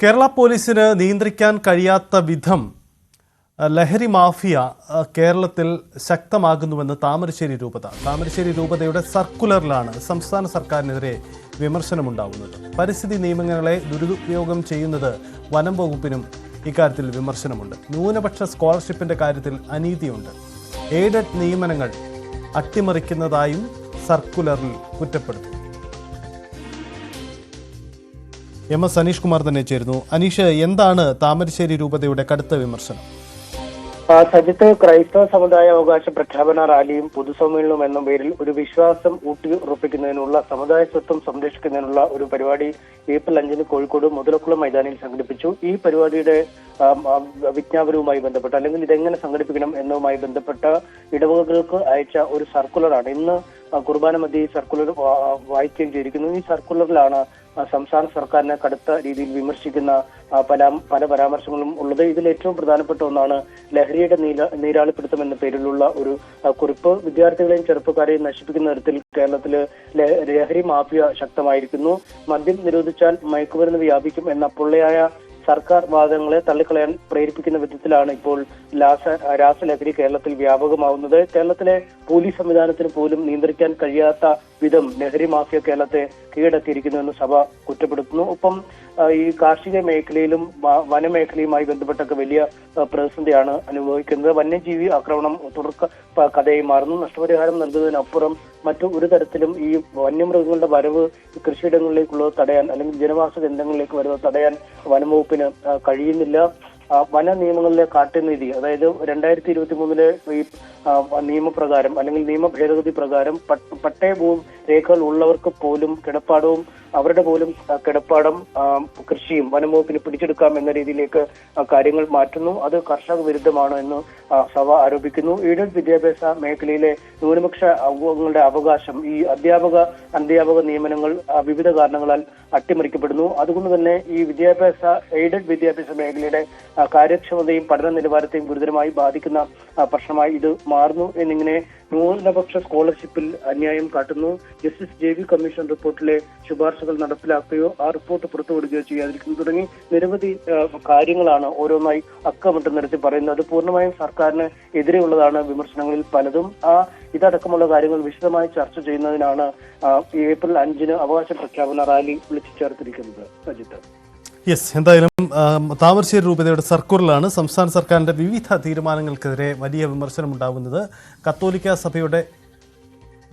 കേരള പോലീസിന് നിയന്ത്രിക്കാൻ കഴിയാത്ത വിധം ലഹരി മാഫിയ കേരളത്തിൽ ശക്തമാകുന്നുവെന്ന് താമരശ്ശേരി രൂപത. താമരശ്ശേരി രൂപതയുടെ സർക്കുലറിലാണ് സംസ്ഥാന സർക്കാരിനെതിരെ വിമർശനമുണ്ടാവുന്നത്. പരിസ്ഥിതി നിയമങ്ങളെ ദുരുപയോഗം ചെയ്യുന്നത് വനം വകുപ്പിനും ഇക്കാര്യത്തിൽ വിമർശനമുണ്ട്. ന്യൂനപക്ഷ സ്കോളർഷിപ്പിന്റെ കാര്യത്തിൽ അനീതിയുണ്ട്. എയ്ഡഡ് നിയമനങ്ങൾ അട്ടിമറിക്കുന്നതായും സർക്കുലറിൽ കുറ്റപ്പെടുത്തുന്നു. എം.എസ്. അനീഷ് കുമാർ തന്നെ ചേരുന്നു. അനീഷ്, എന്താണ് താമരശ്ശേരി രൂപതയുടെ കടുത്ത വിമർശനം? സജിത്ത്, ക്രൈസ്തവ സമുദായ അവകാശ പ്രഖ്യാപന റാലിയും പൊതുസമ്മേളനവും എന്ന പേരിൽ ഒരു വിശ്വാസം ഊട്ടിയുറപ്പിക്കുന്നതിനുള്ള സമുദായ സ്വത്വം സംരക്ഷിക്കുന്നതിനുള്ള ഒരു പരിപാടി ഏപ്രിൽ 5 കോഴിക്കോട് മുതലക്കുളം മൈതാനിയിൽ സംഘടിപ്പിച്ചു. ഈ പരിപാടിയുടെ വിജ്ഞാപനവുമായി ബന്ധപ്പെട്ട് അല്ലെങ്കിൽ ഇതെങ്ങനെ സംഘടിപ്പിക്കണം എന്നതുമായി ബന്ധപ്പെട്ട ഇടവകകൾക്ക് അയച്ച ഒരു സർക്കുലറാണ്. ഇന്ന് കുർബാന മധ്യേ ഈ സർക്കുലർ വായിക്കുകയും ചെയ്തിരിക്കുന്നു. ഈ സർക്കുലറിലാണ് സംസ്ഥാന സർക്കാരിനെ കടുത്ത രീതിയിൽ വിമർശിക്കുന്ന പല പരാമർശങ്ങളും ഉള്ളത്. ഇതിൽ ഏറ്റവും പ്രധാനപ്പെട്ട ഒന്നാണ് ലഹരിയുടെ നീരാളിപ്പിടുത്തം എന്ന പേരിലുള്ള ഒരു കുറിപ്പ്. വിദ്യാർത്ഥികളെയും ചെറുപ്പക്കാരെയും നശിപ്പിക്കുന്ന തരത്തിൽ കേരളത്തില് ലഹരി മാഫിയ ശക്തമായിരിക്കുന്നു. മദ്യം നിരോധിച്ചാൽ മയക്കുമരുന്ന് വ്യാപിക്കും എന്ന പൊള്ളയായ സർക്കാർ വാദങ്ങളെ തള്ളിക്കളയാൻ പ്രേരിപ്പിക്കുന്ന വിധത്തിലാണ് ഇപ്പോൾ രാസലഹരി കേരളത്തിൽ വ്യാപകമാവുന്നത്. കേരളത്തിലെ പോലീസ് സംവിധാനത്തിന് പോലും നിയന്ത്രിക്കാൻ കഴിയാത്ത വിധം ലഹരി മാഫിയ കേരളത്തെ കീഴടക്കിയിരിക്കുന്നുവെന്ന് സഭ കുറ്റപ്പെടുത്തുന്നു. ഒപ്പം ഈ കാർഷിക മേഖലയിലും വനമേഖലയുമായി ബന്ധപ്പെട്ടൊക്കെ വലിയ പ്രതിസന്ധിയാണ് അനുഭവിക്കുന്നത്. വന്യജീവി ആക്രമണം കഥയായി മാറുന്നു. നഷ്ടപരിഹാരം നൽകുന്നതിനപ്പുറം മറ്റു ഒരു തരത്തിലും ഈ വന്യമൃഗങ്ങളുടെ വരവ് കൃഷിയിടങ്ങളിലേക്കുള്ളത് തടയാൻ അല്ലെങ്കിൽ ജനവാസ കേന്ദ്രങ്ങളിലേക്ക് വരുന്നത് തടയാൻ വനംവകുപ്പിന് കഴിയുന്നില്ല. വന നിയമങ്ങളിലെ കാട്ടുനീതി, അതായത് 2023 ഈ നിയമപ്രകാരം അല്ലെങ്കിൽ നിയമ ഭേദഗതി പ്രകാരം പട്ടയഭൂമി രേഖകൾ ഉള്ളവർക്ക് പോലും കിടപ്പാടവും അവരുടെ പോലും കിടപ്പാടം കൃഷിയും വനംവകുപ്പിന് പിടിച്ചെടുക്കാം എന്ന രീതിയിലേക്ക് കാര്യങ്ങൾ മാറ്റുന്നു. അത് കർഷക വിരുദ്ധമാണ് എന്ന് സഭ ആരോപിക്കുന്നു. എയ്ഡഡ് വിദ്യാഭ്യാസ മേഖലയിലെ ന്യൂനപക്ഷ അംഗങ്ങളുടെ അവകാശം, ഈ അധ്യാപക നിയമനങ്ങൾ വിവിധ കാരണങ്ങളാൽ അട്ടിമറിക്കപ്പെടുന്നു. അതുകൊണ്ട് തന്നെ ഈ എയ്ഡഡ് വിദ്യാഭ്യാസ മേഖലയുടെ കാര്യക്ഷമതയും പഠന നിലവാരത്തെയും ഗുരുതരമായി ബാധിക്കുന്ന പ്രശ്നമായി ഇത് മാറുന്നു എന്നിങ്ങനെ ന്യൂനപക്ഷ സ്കോളർഷിപ്പിൽ അന്യായം കാട്ടുന്നു. ജസ്റ്റിസ് JV കമ്മീഷൻ റിപ്പോർട്ടിലെ ശുപാർശകൾ നടപ്പിലാക്കുകയോ ആ റിപ്പോർട്ട് പുറത്തുവിടുകയോ ചെയ്യാതിരിക്കുന്നു തുടങ്ങി നിരവധി കാര്യങ്ങളാണ് ഓരോന്നായി അക്കമിട്ട് നിരത്തി പറയുന്നത്. അത് പൂർണ്ണമായും സർക്കാരിന് എതിരെയുള്ളതാണ് വിമർശനങ്ങളിൽ പലതും. ഇതടക്കമുള്ള കാര്യങ്ങൾ വിശദമായി ചർച്ച ചെയ്യുന്നതിനാണ് ഏപ്രിൽ 5 അവകാശ പ്രഖ്യാപന റാലി വിളിച്ചു ചേർത്തിരിക്കുന്നത്. സജിത്ത്, എന്തായാലും താമരശ്ശേരി രൂപതയുടെ സർക്കുലറിലാണ് സംസ്ഥാന സർക്കാരിൻ്റെ വിവിധ തീരുമാനങ്ങൾക്കെതിരെ വലിയ വിമർശനമുണ്ടാകുന്നത്. കത്തോലിക്ക സഭയുടെ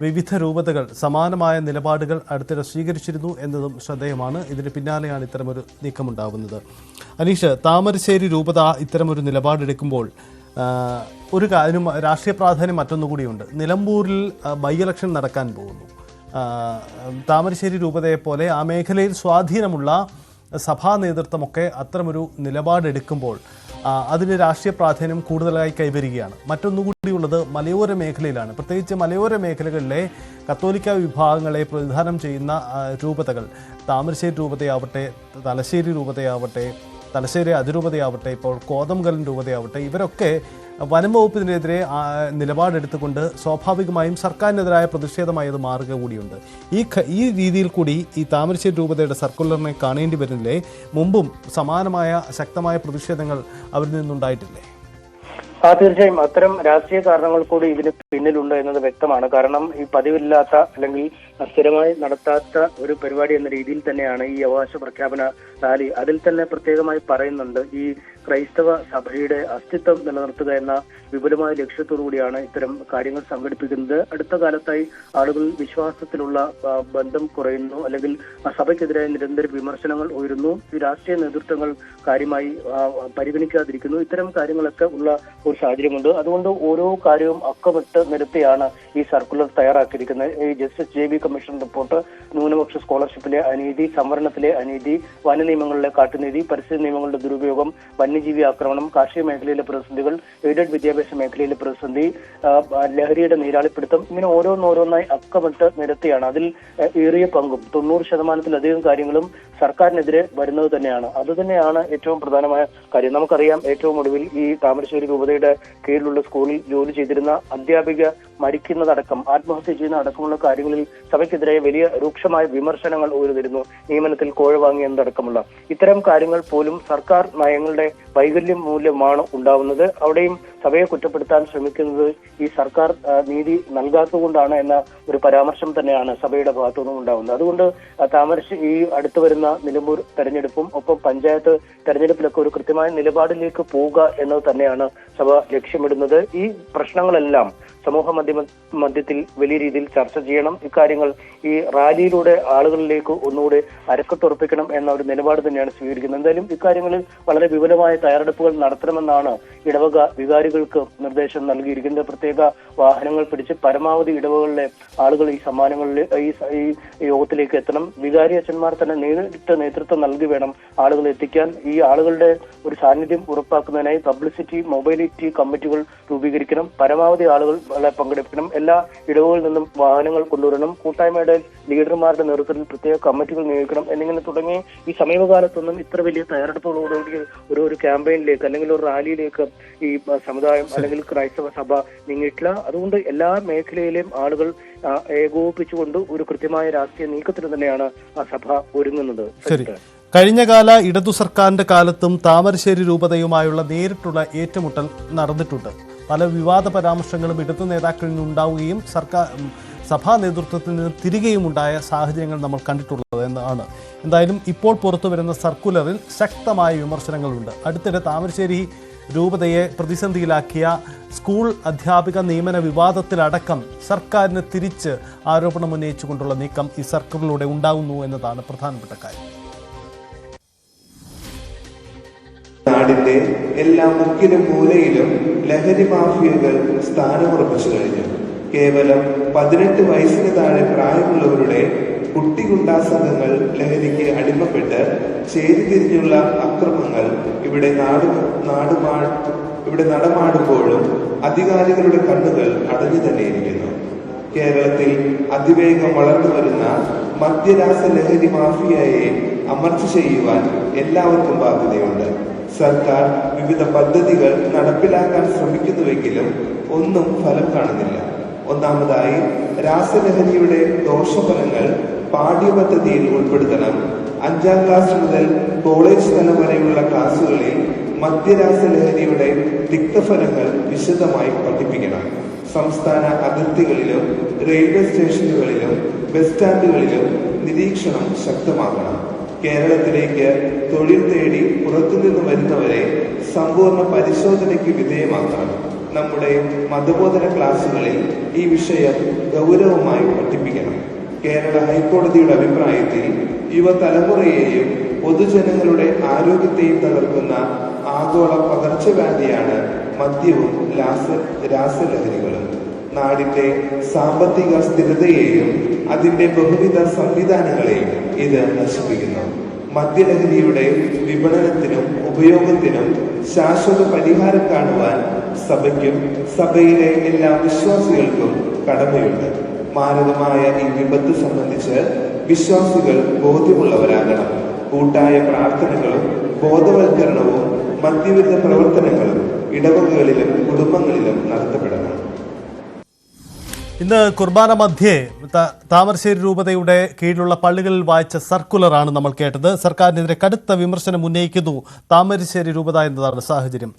വിവിധ രൂപതകൾ സമാനമായ നിലപാടുകൾ അടുത്തിടെ സ്വീകരിച്ചിരുന്നു എന്നതും ശ്രദ്ധേയമാണ്. ഇതിന് പിന്നാലെയാണ് ഇത്തരമൊരു നീക്കമുണ്ടാകുന്നത്. അനീഷ്, താമരശ്ശേരി രൂപത ഇത്തരമൊരു നിലപാടെടുക്കുമ്പോൾ അതിനും രാഷ്ട്രീയ പ്രാധാന്യം മറ്റൊന്നുകൂടിയുണ്ട്. നിലമ്പൂരിൽ ബൈ ഇലക്ഷൻ നടക്കാൻ പോകുന്നു. താമരശ്ശേരി രൂപതയെപ്പോലെ ആ മേഖലയിൽ സ്വാധീനമുള്ള സഭാ നേതൃത്വമൊക്കെ അത്തരമൊരു നിലപാടെടുക്കുമ്പോൾ അതിന് രാഷ്ട്രീയ പ്രാധാന്യം കൂടുതലായി കൈവരികയാണ്. മറ്റൊന്നുകൂടിയുള്ളത് മലയോര മേഖലയിലാണ്. പ്രത്യേകിച്ച് മലയോര മേഖലകളിലെ കത്തോലിക്ക വിഭാഗങ്ങളെ പ്രതിനിധാനം ചെയ്യുന്ന രൂപതകൾ, താമരശ്ശേരി രൂപതയാവട്ടെ, തലശ്ശേരി രൂപതയാവട്ടെ, തലശ്ശേരി അതിരൂപതയാവട്ടെ, ഇപ്പോൾ കോതമംഗലം രൂപതയാവട്ടെ, ഇവരൊക്കെ വനം വകുപ്പിനെതിരെ നിലപാടെടുത്തുകൊണ്ട് സ്വാഭാവികമായും സർക്കാരിനെതിരായ പ്രതിഷേധമായി അത് മാറുക കൂടിയുണ്ട്. ഈ രീതിയിൽ കൂടി ഈ താമരശ്ശേരി രൂപതയുടെ സർക്കുലറിനെ കാണേണ്ടി വരുന്നില്ലേ? മുമ്പും സമാനമായ ശക്തമായ പ്രതിഷേധങ്ങൾ അവരിൽ നിന്നുണ്ടായിട്ടില്ലേ? തീർച്ചയായും അത്തരം രാഷ്ട്രീയ കാരണങ്ങൾ കൂടി ഇതിന് പിന്നിലുണ്ട് എന്നത് വ്യക്തമാണ്. കാരണം ഈ പതിവില്ലാത്ത അല്ലെങ്കിൽ സ്ഥിരമായി നടത്താത്ത ഒരു പരിപാടി എന്ന രീതിയിൽ തന്നെയാണ് ഈ അവകാശ പ്രഖ്യാപന റാലി. അതിൽ തന്നെ പ്രത്യേകമായി പറയുന്നുണ്ട്, ഈ ക്രൈസ്തവ സഭയുടെ അസ്തിത്വം നിലനിർത്തുക എന്ന വിപുലമായ ലക്ഷ്യത്തോടു കൂടിയാണ് ഇത്തരം കാര്യങ്ങൾ സംഘടിപ്പിക്കുന്നത്. അടുത്ത കാലത്തായി ആളുകൾ വിശ്വാസത്തിലുള്ള ബന്ധം കുറയുന്നു, അല്ലെങ്കിൽ സഭയ്ക്കെതിരായ നിരന്തര വിമർശനങ്ങൾ ഉയരുന്നു. ഈ രാഷ്ട്രീയ നേതൃത്വങ്ങൾ കാര്യമായി പരിഗണിക്കാതിരിക്കുന്നു. ഇത്തരം കാര്യങ്ങളൊക്കെ ഉള്ള ഒരു സാഹചര്യമുണ്ട്. അതുകൊണ്ട് ഓരോ കാര്യവും അക്കമിട്ട് നിരത്തിയാണ് ഈ സർക്കുലർ തയ്യാറാക്കിയിരിക്കുന്നത്. ഈ ജസ്റ്റിസ് JV കമ്മീഷൻ റിപ്പോർട്ട്, ന്യൂനപക്ഷ സ്കോളർഷിപ്പിലെ അനീതി, സംവരണത്തിലെ അനീതി, വന നിയമങ്ങളിലെ കാട്ടുനീതി, പരിസ്ഥിതി നിയമങ്ങളുടെ ദുരുപയോഗം, വന്യജീവി ആക്രമണം, കാർഷിക മേഖലയിലെ പ്രതിസന്ധികൾ, എയ്ഡഡ് വിദ്യാഭ്യാസ മേഖലയിലെ പ്രതിസന്ധി, ലഹരിയുടെ നീരാളിപ്പിടുത്തം, ഇങ്ങനെ ഓരോന്നോരോന്നായി അക്കമിട്ട് നിരത്തിയാണ്. അതിൽ ഏറിയ പങ്കും 90% കാര്യങ്ങളും സർക്കാരിനെതിരെ വരുന്നത് തന്നെയാണ്. അതുതന്നെയാണ് ഏറ്റവും പ്രധാനമായ കാര്യം. നമുക്കറിയാം, ഏറ്റവും ഒടുവിൽ ഈ താമരശ്ശേരി രൂപതയുടെ കീഴിലുള്ള സ്കൂളിൽ ജോലി ചെയ്തിരുന്ന അധ്യാപിക മരിക്കുന്നതടക്കം, ആത്മഹത്യ ചെയ്യുന്ന അടക്കമുള്ള കാര്യങ്ങളിൽ സഭയ്ക്കെതിരെ വലിയ രൂക്ഷമായ വിമർശനങ്ങൾ ഉയർന്നിരുന്നു. നിയമനത്തിൽ കോഴ വാങ്ങി എന്നതടക്കമുള്ള ഇത്തരം കാര്യങ്ങൾ പോലും സർക്കാർ നയങ്ങളുടെ വൈകല്യം മൂലമാണ് ഉണ്ടാവുന്നത്. അവിടെയും സഭയെ കുറ്റപ്പെടുത്താൻ ശ്രമിക്കുന്നത് ഈ സർക്കാർ നീതി നൽകാത്തതുകൊണ്ടാണ് എന്ന ഒരു പരാമർശം തന്നെയാണ് സഭയുടെ ഭാഗത്തുനിന്നും ഉണ്ടാവുന്നത്. അതുകൊണ്ട് താമരശ്ശേരി ഈ അടുത്തു വരുന്ന നിലമ്പൂർ തെരഞ്ഞെടുപ്പും ഒപ്പം പഞ്ചായത്ത് തെരഞ്ഞെടുപ്പിലൊക്കെ ഒരു കൃത്യമായ നിലപാടിലേക്ക് പോവുക എന്നത് തന്നെയാണ് സഭ ലക്ഷ്യമിടുന്നത്. ഈ പ്രശ്നങ്ങളെല്ലാം സമൂഹ മധ്യത്തിൽ വലിയ രീതിയിൽ ചർച്ച ചെയ്യണം. ഇക്കാര്യങ്ങൾ ഈ റാലിയിലൂടെ ആളുകളിലേക്ക് ഒന്നുകൂടെ അരക്കത്തുറപ്പിക്കണം എന്ന ഒരു നിലപാട് തന്നെയാണ് സ്വീകരിക്കുന്നത്. എന്തായാലും ഇക്കാര്യങ്ങളിൽ വളരെ വിപുലമായ തയ്യാറെടുപ്പുകൾ നടത്തണമെന്നാണ് ഇടവക വികാരികൾക്ക് നിർദ്ദേശം നൽകിയിരിക്കുന്നത്. പ്രത്യേക വാഹനങ്ങൾ പിടിച്ച് പരമാവധി ഇടവകളിലെ ആളുകൾ ഈ സമ്മാനങ്ങളിൽ ഈ യോഗത്തിലേക്ക് എത്തണം. വികാരി അച്ഛന്മാർ തന്നെ നേരിട്ട് നേതൃത്വം നൽകി വേണം ആളുകൾ എത്തിക്കാൻ. ഈ ആളുകളുടെ ഒരു സാന്നിധ്യം ഉറപ്പാക്കുന്നതിനായി പബ്ലിസിറ്റി മൊബൈലിറ്റി കമ്മിറ്റികൾ രൂപീകരിക്കണം. പരമാവധി ആളുകൾ പങ്കെടുക്കണം. എല്ലാ ഇടവുകളിൽ നിന്നും വാഹനങ്ങൾ കൊണ്ടുവരണം. കൂട്ടായ്മയുടെ ലീഡർമാരുടെ നേതൃത്വത്തിൽ പ്രത്യേക കമ്മിറ്റികൾ നിയോഗിക്കണം എന്നിങ്ങനെ തുടങ്ങി ഈ സമീപകാലത്തൊന്നും ഇത്ര വലിയ തയ്യാറെടുപ്പുകളോടുകൂടി ഒരു ക്യാമ്പയിനിലേക്ക് അല്ലെങ്കിൽ ഒരു റാലിയിലേക്ക് ഈ സമുദായം അല്ലെങ്കിൽ ക്രൈസ്തവ സഭ നീങ്ങിയിട്ടില്ല. അതുകൊണ്ട് എല്ലാ മേഖലയിലെയും ആളുകൾ ഏകോപിപ്പിച്ചുകൊണ്ട് ഒരു കൃത്യമായ രാഷ്ട്രീയ നീക്കത്തിന് തന്നെയാണ് ആ സഭ ഒരുങ്ങുന്നത്. കഴിഞ്ഞകാല ഇടതു സർക്കാരിന്റെ കാലത്തും താമരശ്ശേരി രൂപതയുമായുള്ള നേരിട്ടുള്ള ഏറ്റുമുട്ടൽ നടന്നിട്ടുണ്ട്. പല വിവാദ പരാമർശങ്ങളും ഇടതു നേതാക്കളിൽ നിന്നുണ്ടാവുകയും സഭാ നേതൃത്വത്തിൽ നിന്ന് തിരികെയും ഉണ്ടായ സാഹചര്യങ്ങൾ നമ്മൾ കണ്ടിട്ടുള്ളത് എന്നാണ്. എന്തായാലും ഇപ്പോൾ പുറത്തു വരുന്ന സർക്കുലറിൽ ശക്തമായ വിമർശനങ്ങളുണ്ട്. അടുത്തിടെ താമരശ്ശേരി രൂപതയെ പ്രതിസന്ധിയിലാക്കിയ സ്കൂൾ അധ്യാപിക നിയമന വിവാദത്തിലടക്കം സർക്കാരിന് തിരിച്ച് ആരോപണം ഉന്നയിച്ചുകൊണ്ടുള്ള നീക്കം ഈ സർക്കുലറിലൂടെ ഉണ്ടാകുന്നു എന്നതാണ് പ്രധാനപ്പെട്ട കാര്യം. നാടിന്റെ എല്ലാ മുക്കിലും മൂലയിലും ലഹരി മാഫിയകൾ സ്ഥാനമുറപ്പിച്ചു കഴിഞ്ഞു. കേവലം 18 വയസ്സിന് താഴെ പ്രായമുള്ളവരുടെ കുട്ടിഗുണ്ടാ സംഘങ്ങൾ ലഹരിക്ക് അടിമപ്പെട്ട് ചേരിതിരിഞ്ഞുള്ള അക്രമങ്ങൾ ഇവിടെ നടമാടുമ്പോഴും അധികാരികളുടെ കണ്ണുകൾ അടഞ്ഞു തന്നെയിരിക്കുന്നു. കേരളത്തിൽ അതിവേഗം വളർന്നു വരുന്ന മദ്യരാസ ലഹരി മാഫിയയെ അമർച്ച ചെയ്യുവാൻ എല്ലാവർക്കും ബാധ്യതയുണ്ട്. സർക്കാർ വിവിധ പദ്ധതികൾ നടപ്പിലാക്കാൻ ശ്രമിക്കുന്നുവെങ്കിലും ഒന്നും ഫലം കാണുന്നില്ല. ഒന്നാമതായി രാസലഹരിയുടെ ദോഷഫലങ്ങൾ പാഠ്യപദ്ധതിയിൽ ഉൾപ്പെടുത്തണം. 5ാം ക്ലാസ് മുതൽ കോളേജ് തലം വരെയുള്ള ക്ലാസുകളിൽ മദ്യരാസലഹരിയുടെ തിക്തഫലങ്ങൾ വിശദമായി പഠിപ്പിക്കണം. സംസ്ഥാന അതിർത്തികളിലും റെയിൽവേ സ്റ്റേഷനുകളിലും ബസ് സ്റ്റാൻഡുകളിലും നിരീക്ഷണം ശക്തമാക്കണം. കേരളത്തിലേക്ക് തൊഴിൽ തേടി പുറത്തുനിന്ന് വരുന്നവരെ സമ്പൂർണ്ണ പരിശോധനയ്ക്ക് വിധേയമാക്കണം. നമ്മുടെ മതബോധന ക്ലാസുകളിൽ ഈ വിഷയം ഗൗരവമായി പഠിപ്പിക്കണം. കേരള ഹൈക്കോടതിയുടെ അഭിപ്രായത്തിൽ യുവതലമുറയെയും പൊതുജനങ്ങളുടെ ആരോഗ്യത്തെയും തകർക്കുന്ന ആഗോള പകർച്ചവ്യാധിയാണ് മദ്യവും രാസലഹരികളും. നാടിന്റെ സാമ്പത്തിക സ്ഥിരതയെയും അതിന്റെ ബഹുവിധ സംവിധാനങ്ങളെയും ഇത് നശിപ്പിക്കുന്നു. മദ്യലഹരിയുടെ വിപണനത്തിനും ഉപയോഗത്തിനും ശാശ്വത പരിഹാരം കാണുവാൻ സഭയ്ക്കും സഭയിലെ എല്ലാ വിശ്വാസികൾക്കും കടമയുണ്ട്. മാരകമായ ഈ വിപത്ത് സംബന്ധിച്ച് വിശ്വാസികൾ ബോധ്യമുള്ളവരാകണം. കൂട്ടായ പ്രാർത്ഥനകളും ബോധവൽക്കരണവും മദ്യവിരുദ്ധ പ്രവർത്തനങ്ങളും ഇടവകകളിലും കുടുംബങ്ങളിലും നടത്തപ്പെടണം. ഇന്ന് കുർബാന മധ്യേ താമരശ്ശേരി രൂപതയുടെ കീഴിലുള്ള പള്ളികളിൽ വായിച്ച സർക്കുലറാണ് നമ്മൾ കേട്ടത്. സർക്കാരിനെതിരെ കടുത്ത വിമർശനം ഉന്നയിക്കുന്നു താമരശ്ശേരി രൂപത എന്നതാണ് സാഹചര്യം.